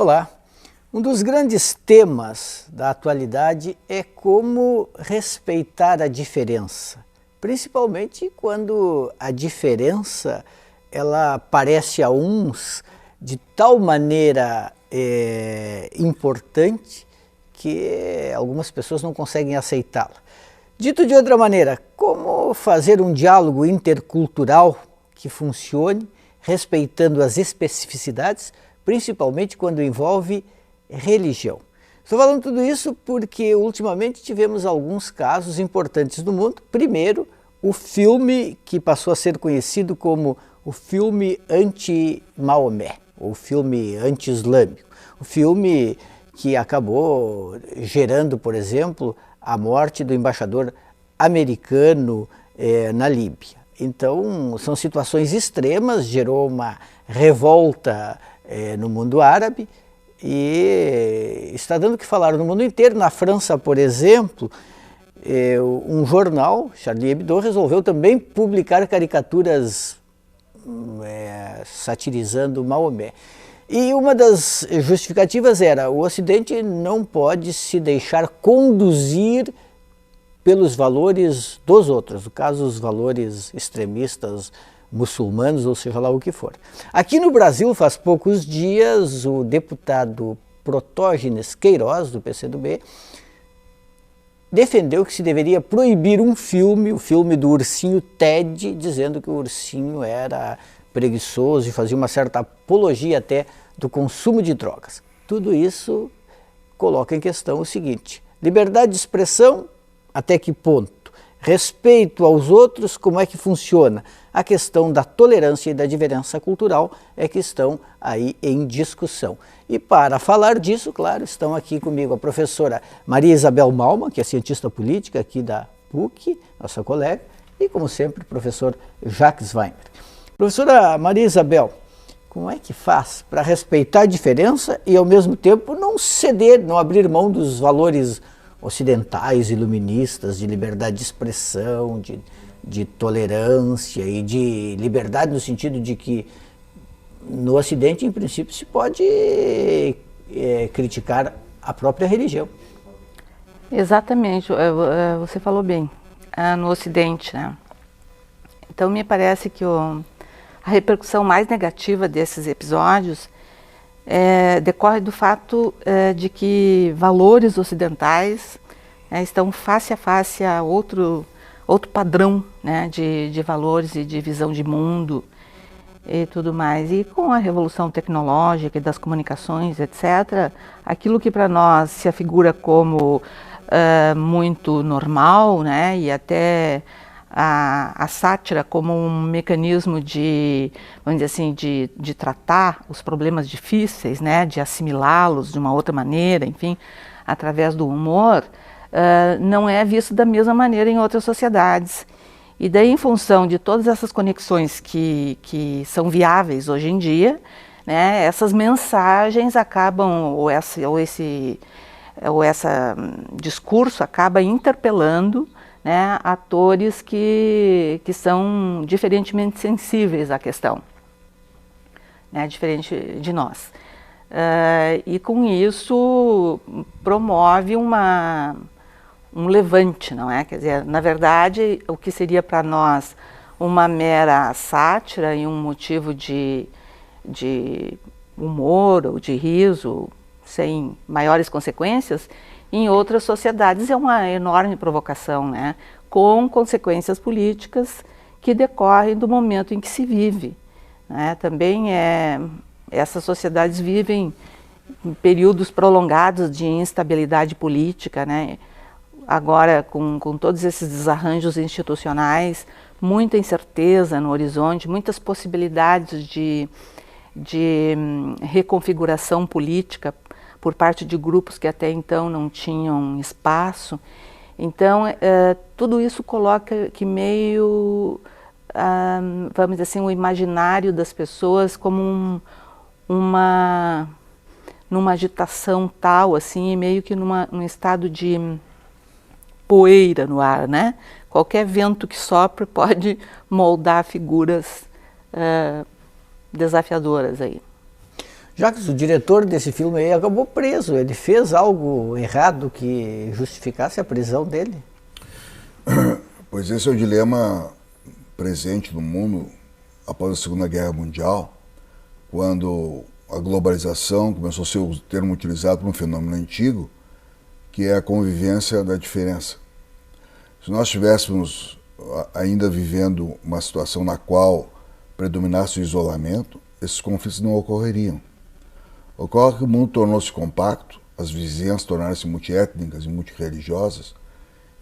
Olá! Um dos grandes temas da atualidade é como respeitar a diferença, principalmente quando a diferença ela parece a uns de tal maneira importante que algumas pessoas não conseguem aceitá-la. Dito de outra maneira, como fazer um diálogo intercultural que funcione, respeitando as especificidades, principalmente quando envolve religião. Estou falando tudo isso porque ultimamente tivemos alguns casos importantes no mundo. Primeiro, o filme que passou a ser conhecido como o filme anti-Maomé, ou filme anti-islâmico. O filme que acabou gerando, por exemplo, a morte do embaixador americano na Líbia. Então, são situações extremas, gerou uma revolta no mundo árabe e está dando o que falar no mundo inteiro. Na França, por exemplo, um jornal, Charlie Hebdo, resolveu também publicar caricaturas satirizando Maomé. E uma das justificativas era: o Ocidente não pode se deixar conduzir pelos valores dos outros, no caso os valores extremistas muçulmanos, ou seja lá o que for. Aqui no Brasil, faz poucos dias, o deputado Protógenes Queiroz, do PCdoB, defendeu que se deveria proibir um filme, o filme do ursinho Ted, dizendo que o ursinho era preguiçoso e fazia uma certa apologia até do consumo de drogas. Tudo isso coloca em questão o seguinte: liberdade de expressão, até que ponto? Respeito aos outros, como é que funciona? A questão da tolerância e da diferença cultural é que estão aí em discussão. E para falar disso, claro, estão aqui comigo a professora Maria Isabel Malman, que é cientista política aqui da PUC, nossa colega, e como sempre o professor Jacques Weinberg. Professora Maria Isabel, como é que faz para respeitar a diferença e ao mesmo tempo não ceder, não abrir mão dos valores ocidentais, iluministas, de liberdade de expressão, de tolerância e de liberdade no sentido de que no Ocidente, em princípio, se pode criticar a própria religião? Exatamente, você falou bem, no Ocidente, né? Então me parece que a repercussão mais negativa desses episódios decorre do fato de que valores ocidentais estão face a face a outro padrão, né, de valores e de visão de mundo e tudo mais. E com a revolução tecnológica e das comunicações, etc., aquilo que para nós se afigura como muito normal, né, e até a sátira como um mecanismo vamos dizer assim, de tratar os problemas difíceis, né, de assimilá-los de uma outra maneira, enfim, através do humor, não é visto da mesma maneira em outras sociedades. E daí, em função de todas essas conexões que são viáveis hoje em dia, né, essas mensagens acabam, ou esse discurso acaba interpelando, né, atores que são diferentemente sensíveis à questão, né, diferente de nós. E com isso promove um levante, não é? Quer dizer, na verdade, o que seria para nós uma mera sátira e um motivo de humor ou de riso, sem maiores consequências, em outras sociedades é uma enorme provocação, né? Com consequências políticas que decorrem do momento em que se vive, né? Também essas sociedades vivem períodos prolongados de instabilidade política, né? Agora, com todos esses desarranjos institucionais, muita incerteza no horizonte, muitas possibilidades de reconfiguração política por parte de grupos que até então não tinham espaço. Então, tudo isso coloca que meio, vamos dizer assim, o imaginário das pessoas como numa agitação tal, assim, meio que num estado de poeira no ar, né? Qualquer vento que sopre pode moldar figuras desafiadoras aí. Jacques, o diretor desse filme aí acabou preso. Ele fez algo errado que justificasse a prisão dele? Pois esse é o dilema presente no mundo após a Segunda Guerra Mundial, quando a globalização começou a ser o termo utilizado por um fenômeno antigo, que é a convivência da diferença. Se nós estivéssemos ainda vivendo uma situação na qual predominasse o isolamento, esses conflitos não ocorreriam. Ocorre que o mundo tornou-se compacto, as vizinhanças tornaram-se multiétnicas e multirreligiosas,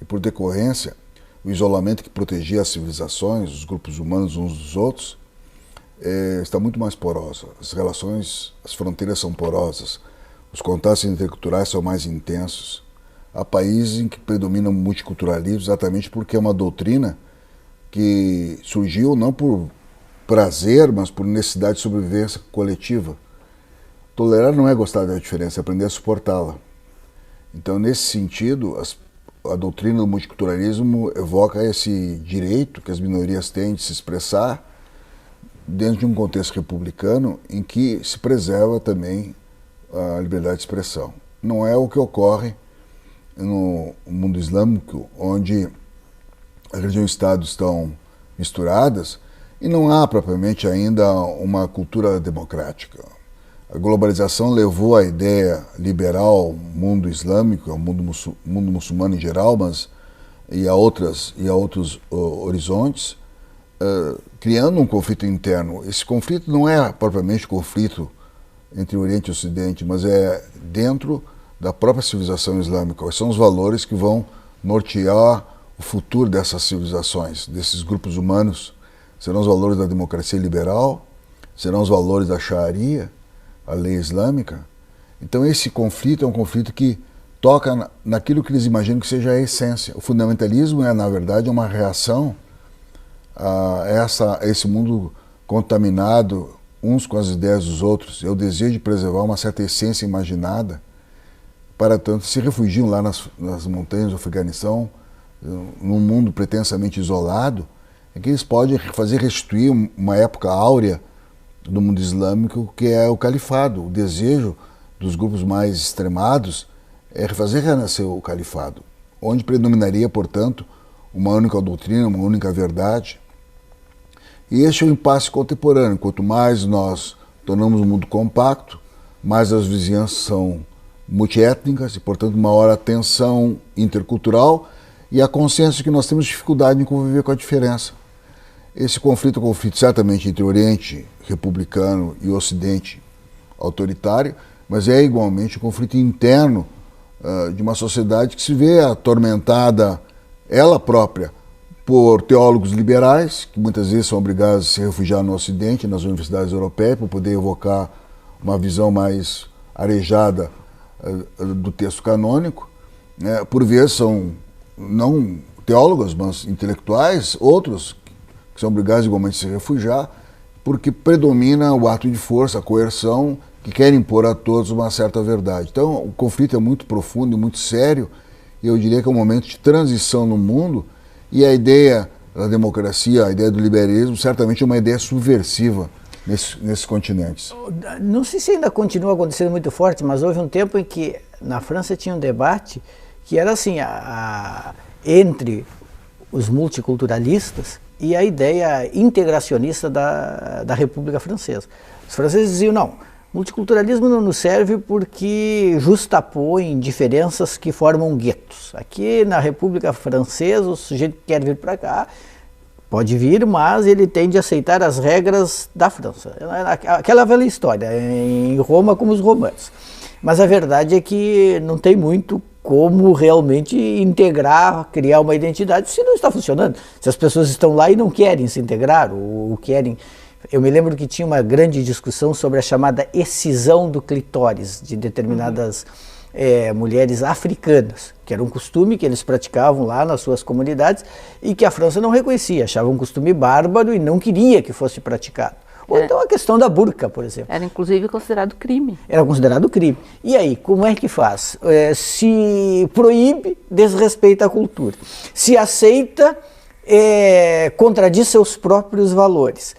e por decorrência, o isolamento que protegia as civilizações, os grupos humanos uns dos outros, está muito mais porosa. As relações, as fronteiras são porosas, os contatos interculturais são mais intensos. Há países em que predomina o multiculturalismo exatamente porque é uma doutrina que surgiu não por prazer, mas por necessidade de sobrevivência coletiva. Tolerar não é gostar da diferença, é aprender a suportá-la. Então, nesse sentido, a doutrina do multiculturalismo evoca esse direito que as minorias têm de se expressar dentro de um contexto republicano em que se preserva também a liberdade de expressão. Não é o que ocorre no mundo islâmico, onde a religião e o Estado estão misturadas e não há propriamente ainda uma cultura democrática. A globalização levou a ideia liberal ao mundo islâmico, ao mundo muçulmano em geral, e a outros horizontes, criando um conflito interno. Esse conflito não é propriamente conflito entre Oriente e Ocidente, mas é dentro da própria civilização islâmica. Quais são os valores que vão nortear o futuro dessas civilizações, desses grupos humanos? Serão os valores da democracia liberal? Serão os valores da Sharia, a lei islâmica? Então esse conflito é um conflito que toca naquilo que eles imaginam que seja a essência. O fundamentalismo é, na verdade, uma reação a esse mundo contaminado uns com as ideias dos outros. É o desejo de preservar uma certa essência imaginada. Para tanto, se refugiam lá nas montanhas do Afeganistão, num mundo pretensamente isolado, é que eles podem fazer restituir uma época áurea do mundo islâmico, que é o califado. O desejo dos grupos mais extremados é fazer renascer o califado, onde predominaria, portanto, uma única doutrina, uma única verdade. E este é o impasse contemporâneo. Quanto mais nós tornamos o mundo compacto, mais as vizinhanças são multiétnicas e, portanto, maior a tensão intercultural e a consciência que nós temos dificuldade em conviver com a diferença. Esse conflito é um conflito certamente entre o Oriente republicano e o Ocidente autoritário, mas é igualmente um conflito interno de uma sociedade que se vê atormentada, ela própria, por teólogos liberais, que muitas vezes são obrigados a se refugiar no Ocidente, nas universidades europeias, para poder evocar uma visão mais arejada do texto canônico. Por vezes são não teólogos, mas intelectuais, outros que são obrigados igualmente a se refugiar, porque predomina o ato de força, a coerção, que quer impor a todos uma certa verdade. Então o conflito é muito profundo e muito sério, e eu diria que é um momento de transição no mundo, e a ideia da democracia, a ideia do liberalismo, certamente é uma ideia subversiva nesses continentes. Não sei se ainda continua acontecendo muito forte, mas houve um tempo em que na França tinha um debate que era assim, entre os multiculturalistas e a ideia integracionista da República Francesa. Os franceses diziam, não, multiculturalismo não nos serve porque justapõe diferenças que formam guetos. Aqui na República Francesa, o sujeito que quer vir para cá pode vir, mas ele tem de aceitar as regras da França. Aquela velha história, em Roma como os romanos. Mas a verdade é que não tem muito como realmente integrar, criar uma identidade, se não está funcionando. Se as pessoas estão lá e não querem se integrar, ou querem... Eu me lembro que tinha uma grande discussão sobre a chamada excisão do clitóris de determinadas mulheres africanas, que era um costume que eles praticavam lá nas suas comunidades e que a França não reconhecia, achava um costume bárbaro e não queria que fosse praticado. Ou então a questão da burca, por exemplo. Era inclusive considerado crime. Era considerado crime. E aí, como é que faz? Se proíbe, desrespeita a cultura. Se aceita, contradiz seus próprios valores.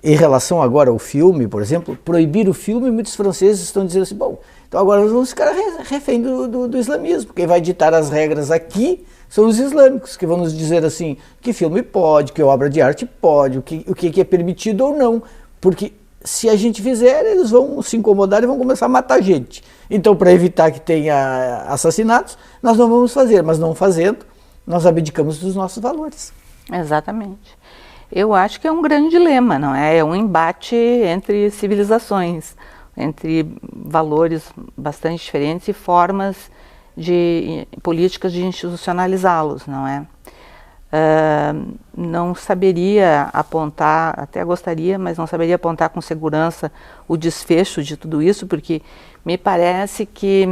em relação agora ao filme, por exemplo, proibir o filme, muitos franceses estão dizendo assim, bom, então agora nós vamos ficar refém do islamismo. Quem vai ditar as regras aqui são os islâmicos, que vão nos dizer assim, que filme pode, que obra de arte pode, o que é permitido ou não. Porque se a gente fizer, eles vão se incomodar e vão começar a matar gente. Então, para evitar que tenha assassinatos, nós não vamos fazer, mas não fazendo, nós abdicamos dos nossos valores. Exatamente. Eu acho que é um grande dilema, não é? É um embate entre civilizações, entre valores bastante diferentes e formas de políticas de institucionalizá-los, não é? Não saberia apontar, até gostaria, mas não saberia apontar com segurança o desfecho de tudo isso, porque me parece que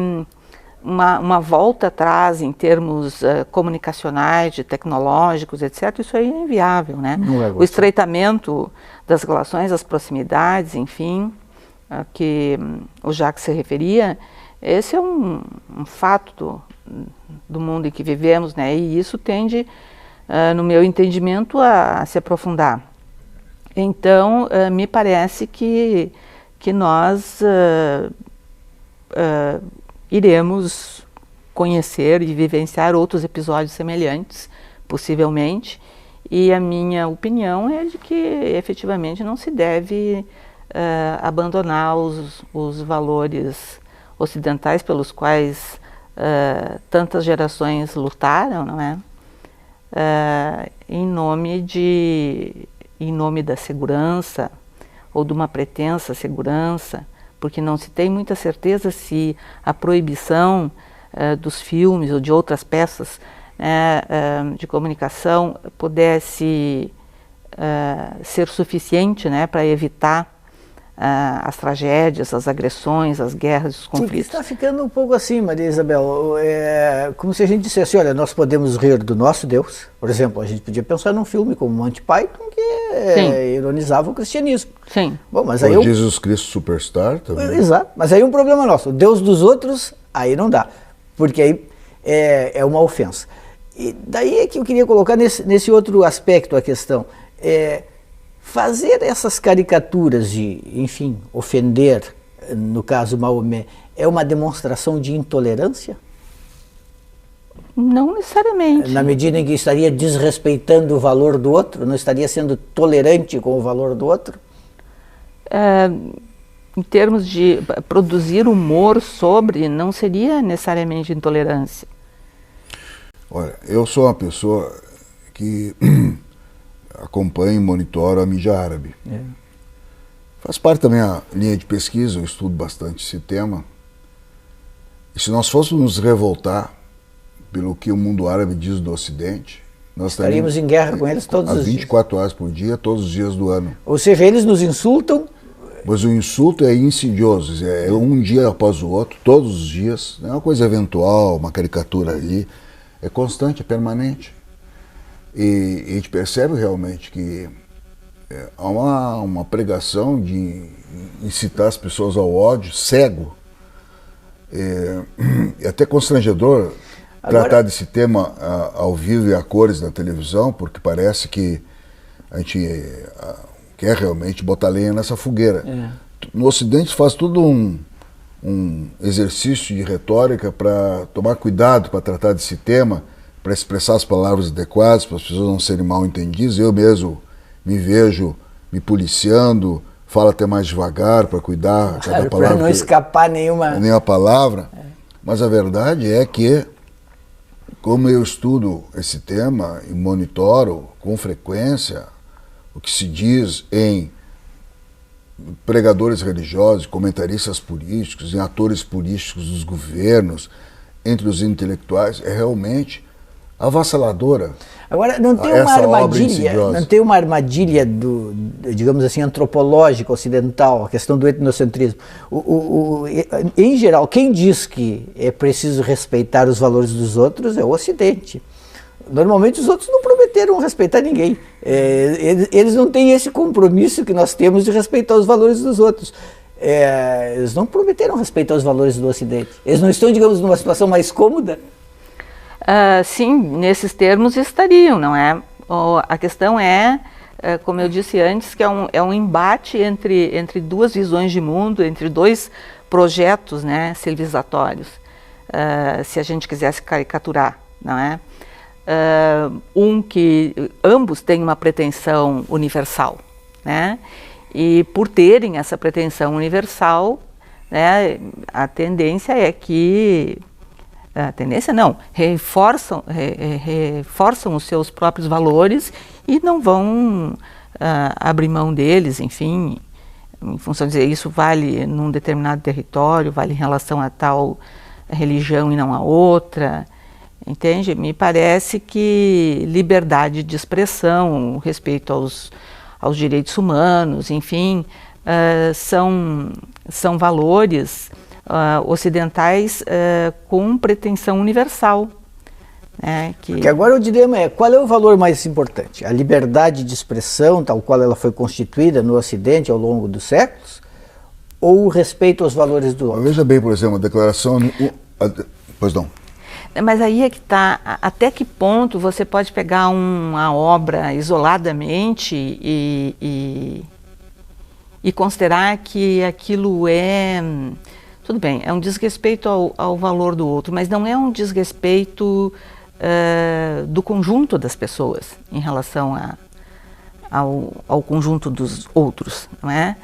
uma volta atrás em termos comunicacionais, tecnológicos, etc., isso aí é inviável, né? O estreitamento das relações, as proximidades, enfim, que o Jacques se referia, esse é um fato do mundo em que vivemos, né? E isso tende, no meu entendimento, a se aprofundar. Então, me parece que nós iremos conhecer e vivenciar outros episódios semelhantes, possivelmente, e a minha opinião é de que efetivamente não se deve abandonar os valores ocidentais pelos quais tantas gerações lutaram, não é? Em nome da segurança ou de uma pretensa segurança, porque não se tem muita certeza se a proibição dos filmes ou de outras peças de comunicação pudesse ser suficiente, né, para evitar as tragédias, as agressões, as guerras, os conflitos. Está ficando um pouco assim, Maria Isabel, como se a gente dissesse, olha, nós podemos rir do nosso Deus. Por exemplo, a gente podia pensar num filme como Monty Python, que ironizava o cristianismo. Sim. Bom, mas aí Jesus Cristo Superstar também. Exato, mas aí um problema nosso, o Deus dos outros, aí não dá, porque aí é uma ofensa. E daí é que eu queria colocar nesse outro aspecto a questão. Fazer essas caricaturas de, enfim, ofender, no caso Maomé, é uma demonstração de intolerância? Não necessariamente. Na medida em que estaria desrespeitando o valor do outro, não estaria sendo tolerante com o valor do outro? Em termos de produzir humor sobre, não seria necessariamente intolerância. Olha, eu sou uma pessoa que acompanho e monitoro a mídia árabe. Faz parte da minha linha de pesquisa, eu estudo bastante esse tema. E se nós fôssemos nos revoltar pelo que o mundo árabe diz do Ocidente, nós estaríamos em guerra com eles todos os dias. 24 horas por dia, todos os dias do ano. Ou seja, eles nos insultam. Mas o insulto é insidioso, é um dia após o outro, todos os dias. Não é uma coisa eventual, uma caricatura ali. É constante, é permanente. E a gente percebe realmente que há uma pregação de incitar as pessoas ao ódio cego. É até constrangedor tratar desse tema ao vivo e a cores na televisão, porque parece que a gente quer realmente botar lenha nessa fogueira. No Ocidente faz tudo um exercício de retórica para tomar cuidado para tratar desse tema, para expressar as palavras adequadas, para as pessoas não serem mal entendidas. Eu mesmo me vejo me policiando, falo até mais devagar para cuidar cada palavra. Para não escapar nenhuma palavra. Mas a verdade é que, como eu estudo esse tema e monitoro com frequência o que se diz em pregadores religiosos, comentaristas políticos, em atores políticos dos governos, entre os intelectuais, é realmente avassaladora. Agora, não tem uma armadilha digamos assim, antropológica ocidental, a questão do etnocentrismo. Em geral, quem diz que é preciso respeitar os valores dos outros é o Ocidente. Normalmente os outros não prometeram respeitar ninguém. Eles não têm esse compromisso que nós temos de respeitar os valores dos outros. Eles não prometeram respeitar os valores do Ocidente. Eles não estão, digamos, numa situação mais cômoda? Sim, nesses termos estariam, não é? A questão é como eu disse antes, que é um embate entre duas visões de mundo, entre dois projetos, né, civilizatórios, se a gente quisesse caricaturar, não é? Que ambos têm uma pretensão universal, né? E por terem essa pretensão universal, né, a tendência é que reforçam os seus próprios valores e não vão abrir mão deles, enfim, em função de dizer isso vale num determinado território, vale em relação a tal religião e não a outra, entende? Me parece que liberdade de expressão, respeito aos direitos humanos, enfim, são valores ocidentais com pretensão universal. Porque agora o dilema é, qual é o valor mais importante? A liberdade de expressão, tal qual ela foi constituída no Ocidente ao longo dos séculos, ou o respeito aos valores do outro? Veja bem, por exemplo, a declaração... Pois não. Mas aí é que está, até que ponto você pode pegar uma obra isoladamente e considerar que aquilo tudo bem, é um desrespeito ao valor do outro, mas não é um desrespeito do conjunto das pessoas em relação ao conjunto dos outros, não é?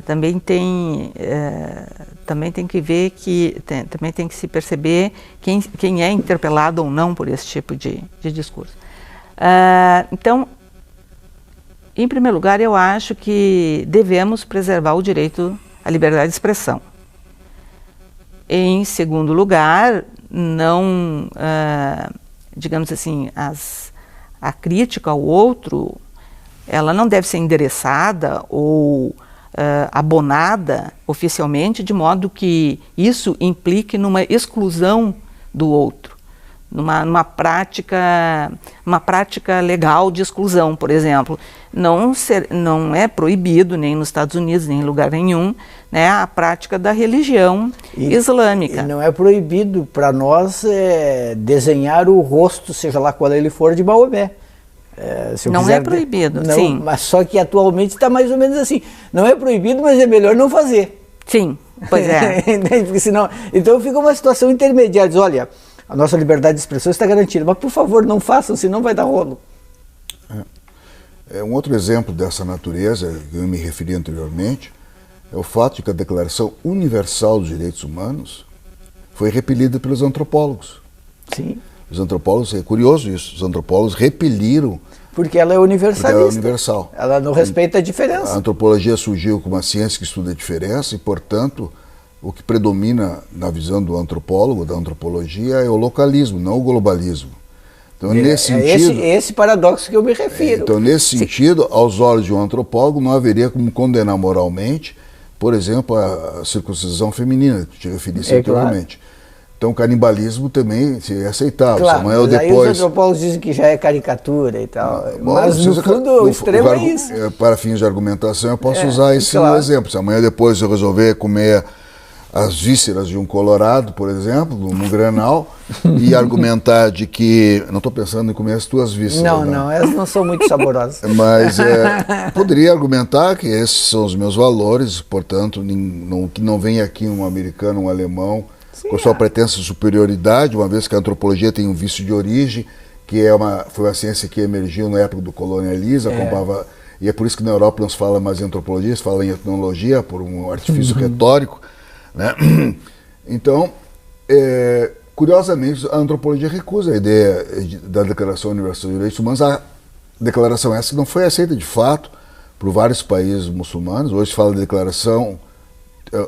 Também tem que ver também tem que se perceber quem é interpelado ou não por esse tipo de discurso. Então, em primeiro lugar, eu acho que devemos preservar o direito à liberdade de expressão. Em segundo lugar, não, digamos assim, a crítica ao outro, ela não deve ser endereçada ou abonada oficialmente, de modo que isso implique numa exclusão do outro, numa prática legal de exclusão, por exemplo. Não é proibido, nem nos Estados Unidos, nem em lugar nenhum, né, a prática da religião islâmica. E não é proibido para nós desenhar o rosto, seja lá qual ele for, de Maomé. Não é proibido, não, sim. Mas só que atualmente está mais ou menos assim. Não é proibido, mas é melhor não fazer. Sim, pois é. Porque senão, então fica uma situação intermediária. Diz, olha, a nossa liberdade de expressão está garantida, mas por favor não façam, senão vai dar rolo. Um outro exemplo dessa natureza, que eu me referi anteriormente, é o fato de que a Declaração Universal dos Direitos Humanos foi repelida pelos antropólogos. Sim. Os antropólogos, é curioso isso, os antropólogos repeliram. Porque ela é universalista. Ela é universal. Ela não respeita a diferença. A antropologia surgiu como uma ciência que estuda a diferença e, portanto, o que predomina na visão do antropólogo, da antropologia, é o localismo, não o globalismo. Então, nesse sentido, esse paradoxo que eu me refiro. Então, nesse sentido, aos olhos de um antropólogo, não haveria como condenar moralmente, por exemplo, a circuncisão feminina, que te referisse anteriormente. Claro. Então, o canibalismo também seria aceitável. Claro, amanhã ou depois... aí os antropólogos dizem que já é caricatura e tal. Mas, no fundo, o extremo é isso. Para fins de argumentação, eu posso usar esse exemplo. Se amanhã depois eu resolver comer as vísceras de um colorado, por exemplo, num granal, e argumentar de que... Não estou pensando em comer as tuas vísceras. Não, elas não são muito saborosas. Mas poderia argumentar que esses são os meus valores, portanto, que não vem aqui um americano, um alemão, com sua pretensa superioridade, uma vez que a antropologia tem um vício de origem, que foi uma ciência que emergiu na época do colonialismo, e é por isso que na Europa não se fala mais em antropologia, se fala em etnologia, por um artifício retórico. Né? Então, curiosamente, a antropologia recusa a ideia da Declaração Universal dos Direitos Humanos, a declaração essa que não foi aceita de fato por vários países muçulmanos. Hoje se fala da Declaração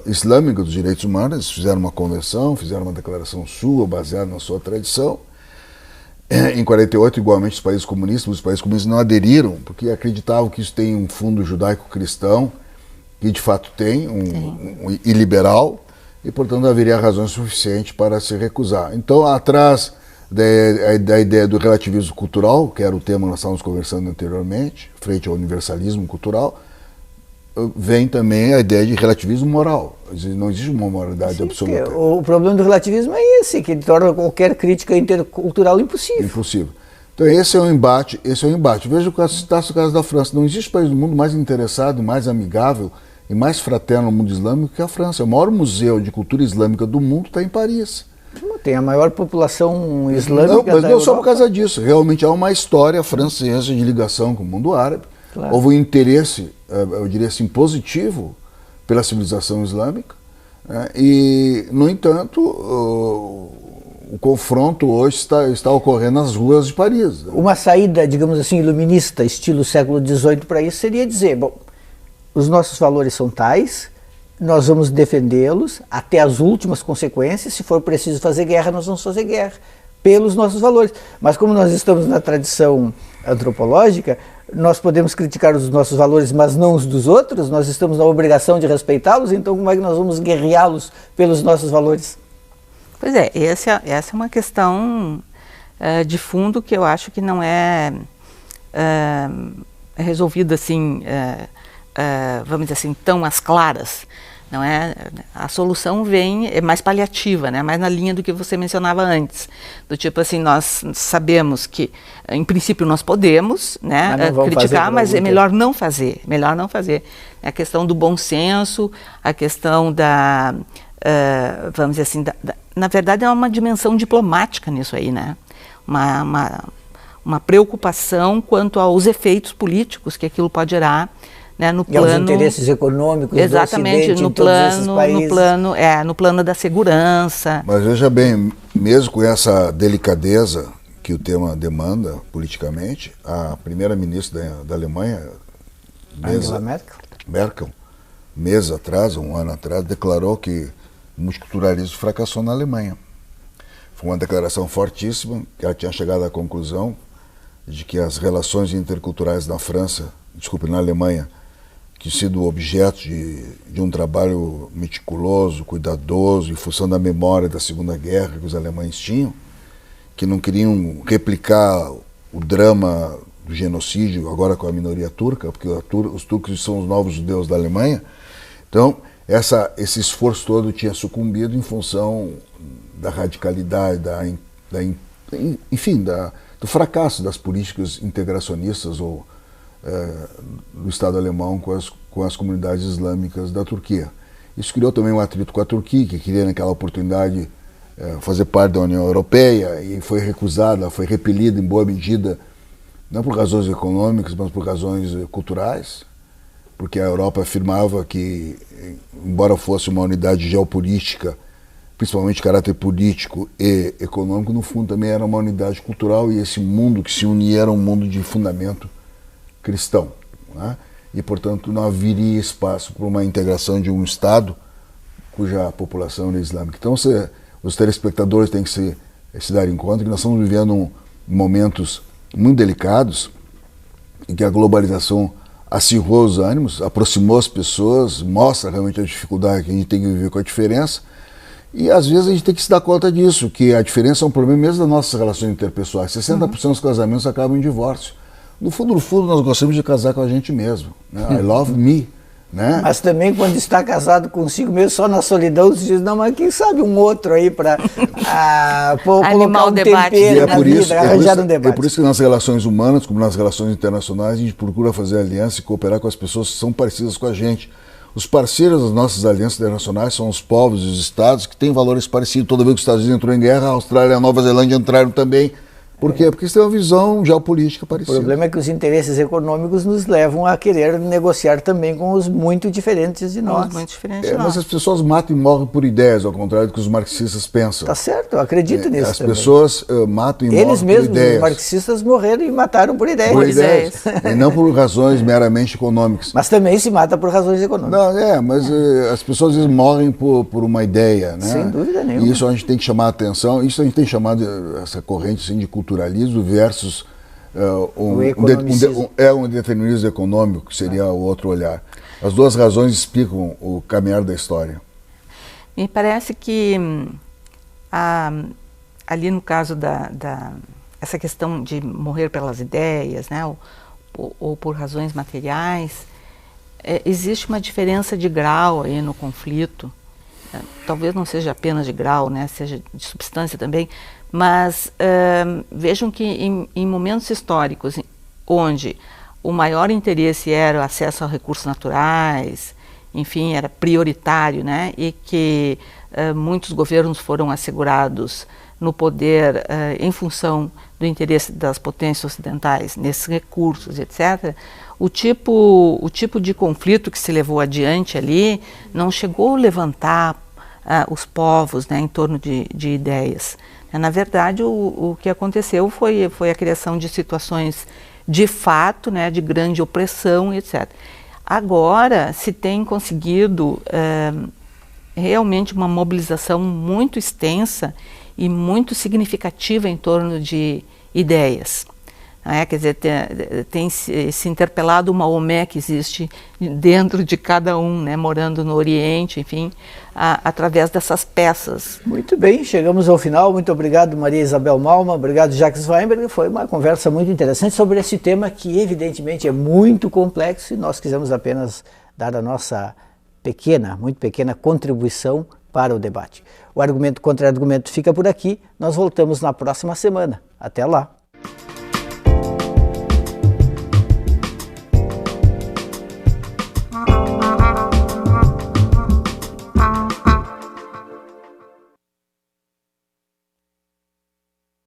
Islâmica dos Direitos Humanos, eles fizeram uma convenção, fizeram uma declaração sua, baseada na sua tradição. Em 48, igualmente, os países comunistas não aderiram, porque acreditavam que isso tem um fundo judaico-cristão, que de fato tem, e liberal, e portanto haveria razões suficientes para se recusar. Então, atrás da ideia do relativismo cultural, que era o tema que nós estávamos conversando anteriormente, frente ao universalismo cultural, vem também a ideia de relativismo moral. Não existe uma moralidade absoluta. O problema do relativismo é esse, que torna qualquer crítica intercultural impossível. Impossível. Então esse é o embate, Veja o caso da França. Não existe país do mundo mais interessado, mais amigável e mais fraterno no mundo islâmico que a França. O maior museu de cultura islâmica do mundo está em Paris. Tem a maior população islâmica não, mas da não Europa. Só por causa disso. Realmente há uma história francesa de ligação com o mundo árabe. Claro. Houve um interesse, eu diria assim, positivo pela civilização islâmica. E, no entanto, o confronto hoje está ocorrendo nas ruas de Paris. Uma saída, digamos assim, iluminista, estilo século XVIII para isso seria dizer, bom, os nossos valores são tais, nós vamos defendê-los até as últimas consequências, se for preciso fazer guerra, nós vamos fazer guerra, pelos nossos valores. Mas como nós estamos na tradição antropológica, nós podemos criticar os nossos valores, mas não os dos outros, nós estamos na obrigação de respeitá-los, então como é que nós vamos guerreá-los pelos nossos valores? Pois é, essa é uma questão de fundo que eu acho que não é resolvida assim, vamos dizer assim, tão às claras. Não é? A solução é mais paliativa, né? Mais na linha do que você mencionava antes. Do tipo assim, nós sabemos que, em princípio, nós podemos, né, criticar, mas é melhor não fazer. Melhor não fazer. A questão do bom senso, a questão da, vamos dizer assim, na verdade é uma dimensão diplomática nisso aí, né? Uma preocupação quanto aos efeitos políticos que aquilo pode gerar. Né, no plano, e aos interesses econômicos exatamente, do Ocidente no plano da segurança. Mas veja bem, mesmo com essa delicadeza que o tema demanda politicamente, a primeira-ministra da Alemanha, Angela Merkel, mês atrás, um ano atrás, declarou que o multiculturalismo fracassou na Alemanha. Foi uma declaração fortíssima, que ela tinha chegado à conclusão de que as relações interculturais na Alemanha, que sido objeto de um trabalho meticuloso, cuidadoso, em função da memória da Segunda Guerra que os alemães tinham, que não queriam replicar o drama do genocídio agora com a minoria turca, porque os turcos são os novos judeus da Alemanha. Então, esse esforço todo tinha sucumbido em função da radicalidade, do fracasso das políticas integracionistas do Estado alemão com as comunidades islâmicas da Turquia. Isso criou também um atrito com a Turquia, que queria naquela oportunidade fazer parte da União Europeia e foi recusada, foi repelida em boa medida, não por razões econômicas, mas por razões culturais, porque a Europa afirmava que, embora fosse uma unidade geopolítica, principalmente de caráter político e econômico, no fundo também era uma unidade cultural, e esse mundo que se unia era um mundo de fundamento cristão, né? E, portanto, não haveria espaço para uma integração de um Estado cuja população era islâmica. Então, os telespectadores têm que se dar em conta que nós estamos vivendo momentos muito delicados em que a globalização acirrou os ânimos, aproximou as pessoas, mostra realmente a dificuldade que a gente tem que viver com a diferença, e às vezes a gente tem que se dar conta disso, que a diferença é um problema mesmo das nossas relações interpessoais. 60% dos casamentos acabam em divórcio. No fundo, nós gostamos de casar com a gente mesmo, né? I love me, né? Mas também quando está casado consigo mesmo, só na solidão, você diz, não, mas quem sabe um outro aí para colocar um tempero na vida, arranjar um debate. É por isso que nas relações humanas, como nas relações internacionais, a gente procura fazer aliança e cooperar com as pessoas que são parecidas com a gente. Os parceiros das nossas alianças internacionais são os povos e os estados que têm valores parecidos. Toda vez que os Estados Unidos entrou em guerra, a Austrália e a Nova Zelândia entraram também. Por quê? Porque eles têm uma visão geopolítica parecida. O problema é que os interesses econômicos nos levam a querer negociar também com os muito diferentes de nós. Mas as pessoas matam e morrem por ideias, ao contrário do que os marxistas pensam. Tá certo, eu acredito nisso As também. Pessoas matam e morrem por ideias. Eles mesmos, os marxistas, morreram e mataram por ideias. Por ideias. E não por razões meramente econômicas. Mas também se mata por razões econômicas. Não, mas as pessoas às vezes morrem por uma ideia, né? Sem dúvida nenhuma. E isso a gente tem que chamar a atenção. Isso a gente tem chamado essa corrente assim, de culturalismo versus um determinismo econômico, que seria o outro olhar. As duas razões explicam o caminhar da história. Me parece que ali no caso essa questão de morrer pelas ideias, né, ou por razões materiais, existe uma diferença de grau aí no conflito talvez não seja apenas de grau, né, seja de substância também, mas vejam que em momentos históricos onde o maior interesse era o acesso a recursos naturais, enfim, era prioritário, né, e que muitos governos foram assegurados no poder em função do interesse das potências ocidentais nesses recursos, etc., o tipo de conflito que se levou adiante ali não chegou a levantar os povos, né, em torno de ideias. Na verdade, o que aconteceu foi a criação de situações de fato, né, de grande opressão, etc. Agora se tem conseguido realmente uma mobilização muito extensa e muito significativa em torno de ideias. Quer dizer, tem se interpelado uma Maomé que existe dentro de cada um, né, morando no Oriente, enfim, através dessas peças. Muito bem, chegamos ao final. Muito obrigado, Maria Isabel Malma, obrigado, Jacques Weinberg. Foi uma conversa muito interessante sobre esse tema que, evidentemente, é muito complexo e nós quisemos apenas dar a nossa pequena, muito pequena contribuição para o debate. O Argumento Contra Argumento fica por aqui. Nós voltamos na próxima semana. Até lá!